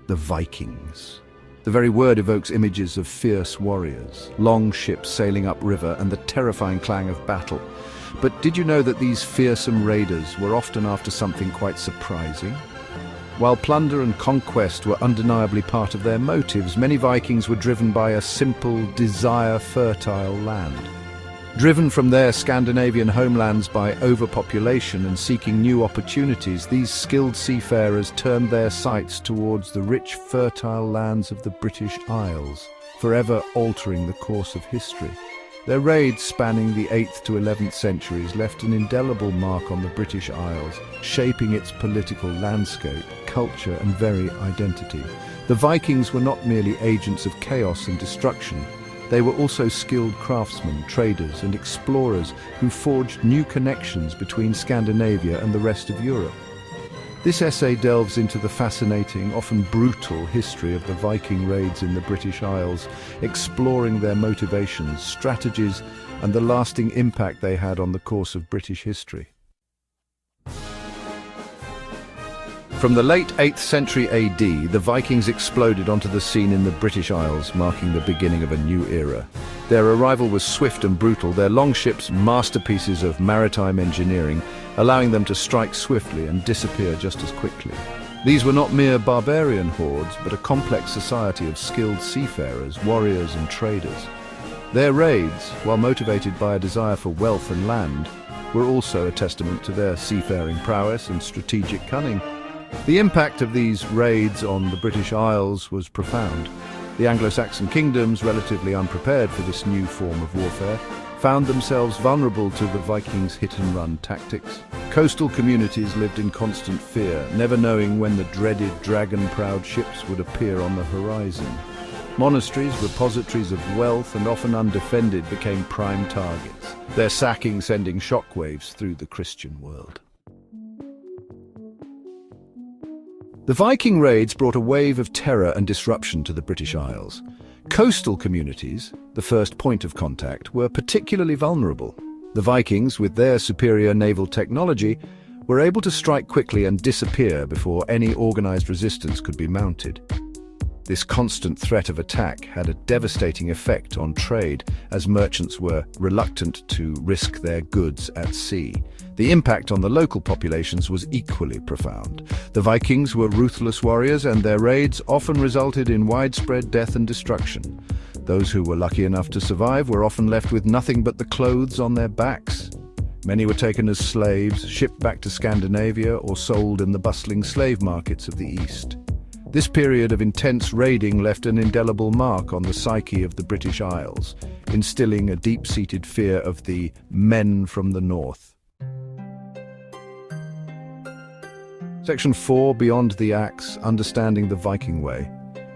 The Vikings. The very word evokes images of fierce warriors, long ships sailing upriver, and the terrifying clang of battle. But did you know that these fearsome raiders were often after something quite surprising? While plunder and conquest were undeniably part of their motives, many Vikings were driven by a simple desire for fertile land. Driven from their Scandinavian homelands by overpopulation and seeking new opportunities, these skilled seafarers turned their sights towards the rich, fertile lands of the British Isles, forever altering the course of history. Their raids spanning the 8th to 11th centuries left an indelible mark on the British Isles, shaping its political landscape, culture and very identity. The Vikings were not merely agents of chaos and destruction. They were also skilled craftsmen, traders and explorers who forged new connections between Scandinavia and the rest of Europe. This essay delves into the fascinating, often brutal history of the Viking raids in the British Isles, exploring their motivations, strategies and the lasting impact they had on the course of British history. From the late 8th century AD, the Vikings exploded onto the scene in the British Isles, marking the beginning of a new era. Their arrival was swift and brutal, their longships masterpieces of maritime engineering, allowing them to strike swiftly and disappear just as quickly. These were not mere barbarian hordes, but a complex society of skilled seafarers, warriors and traders. Their raids, while motivated by a desire for wealth and land, were also a testament to their seafaring prowess and strategic cunning. The impact of these raids on the British Isles was profound. The Anglo-Saxon kingdoms, relatively unprepared for this new form of warfare, found themselves vulnerable to the Vikings' hit-and-run tactics. Coastal communities lived in constant fear, never knowing when the dreaded dragon-prowed ships would appear on the horizon. Monasteries, repositories of wealth and often undefended, became prime targets, their sacking sending shockwaves through the Christian world. The Viking raids brought a wave of terror and disruption to the British Isles. Coastal communities, the first point of contact, were particularly vulnerable. The Vikings, with their superior naval technology, were able to strike quickly and disappear before any organized resistance could be mounted. This constant threat of attack had a devastating effect on trade, as merchants were reluctant to risk their goods at sea. The impact on the local populations was equally profound. The Vikings were ruthless warriors, and their raids often resulted in widespread death and destruction. Those who were lucky enough to survive were often left with nothing but the clothes on their backs. Many were taken as slaves, shipped back to Scandinavia, or sold in the bustling slave markets of the East. This period of intense raiding left an indelible mark on the psyche of the British Isles, instilling a deep-seated fear of the men from the north. Section 4, Beyond the Axe, Understanding the Viking Way.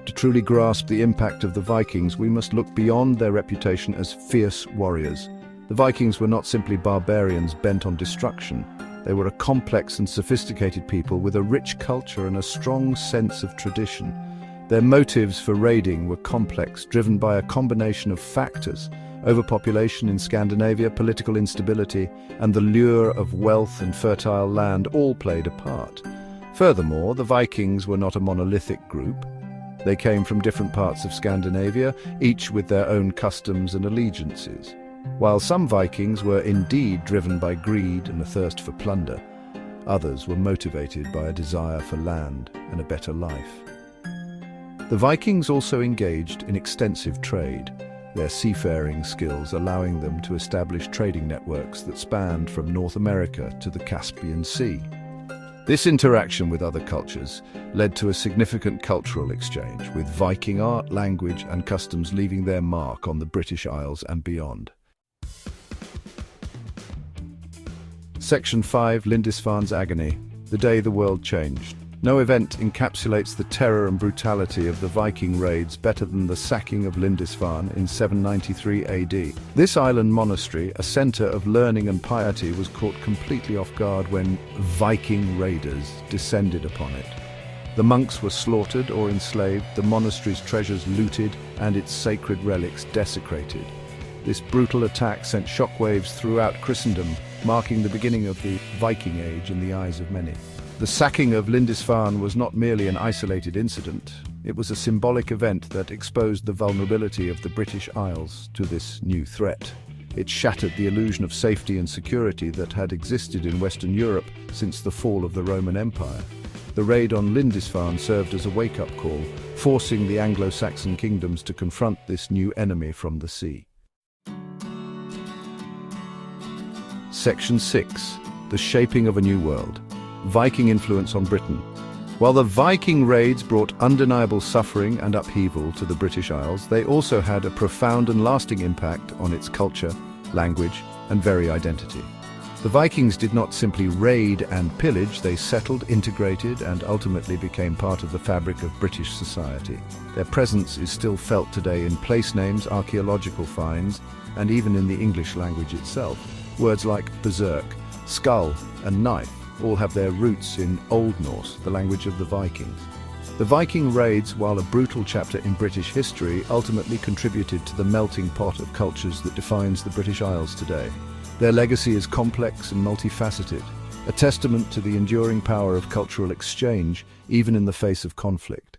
To truly grasp the impact of the Vikings, we must look beyond their reputation as fierce warriors. The Vikings were not simply barbarians bent on destruction. They were a complex and sophisticated people with a rich culture and a strong sense of tradition. Their motives for raiding were complex, driven by a combination of factors: overpopulation in Scandinavia, political instability, and the lure of wealth and fertile land all played a part. Furthermore, the Vikings were not a monolithic group. They came from different parts of Scandinavia, each with their own customs and allegiances. While some Vikings were indeed driven by greed and a thirst for plunder, others were motivated by a desire for land and a better life. The Vikings also engaged in extensive trade, their seafaring skills allowing them to establish trading networks that spanned from North America to the Caspian Sea. This interaction with other cultures led to a significant cultural exchange, with Viking art, language and customs leaving their mark on the British Isles and beyond. Section 5, Lindisfarne's Agony, the day the world changed. No event encapsulates the terror and brutality of the Viking raids better than the sacking of Lindisfarne in 793 AD. This island monastery, a centre of learning and piety, was caught completely off guard when Viking raiders descended upon it. The monks were slaughtered or enslaved, the monastery's treasures looted, and its sacred relics desecrated. This brutal attack sent shockwaves throughout Christendom, marking the beginning of the Viking Age in the eyes of many. The sacking of Lindisfarne was not merely an isolated incident. It was a symbolic event that exposed the vulnerability of the British Isles to this new threat. It shattered the illusion of safety and security that had existed in Western Europe since the fall of the Roman Empire. The raid on Lindisfarne served as a wake-up call, forcing the Anglo-Saxon kingdoms to confront this new enemy from the sea. Section 6. The shaping of a new world. Viking influence on Britain. While the Viking raids brought undeniable suffering and upheaval to the British Isles, they also had a profound and lasting impact on its culture, language, and very identity. The Vikings did not simply raid and pillage, they settled, integrated, and ultimately became part of the fabric of British society. Their presence is still felt today in place names, archaeological finds, and even in the English language itself. Words like berserk, skull, and knife all have their roots in Old Norse, the language of the Vikings. The Viking raids, while a brutal chapter in British history, ultimately contributed to the melting pot of cultures that defines the British Isles today. Their legacy is complex and multifaceted, a testament to the enduring power of cultural exchange, even in the face of conflict.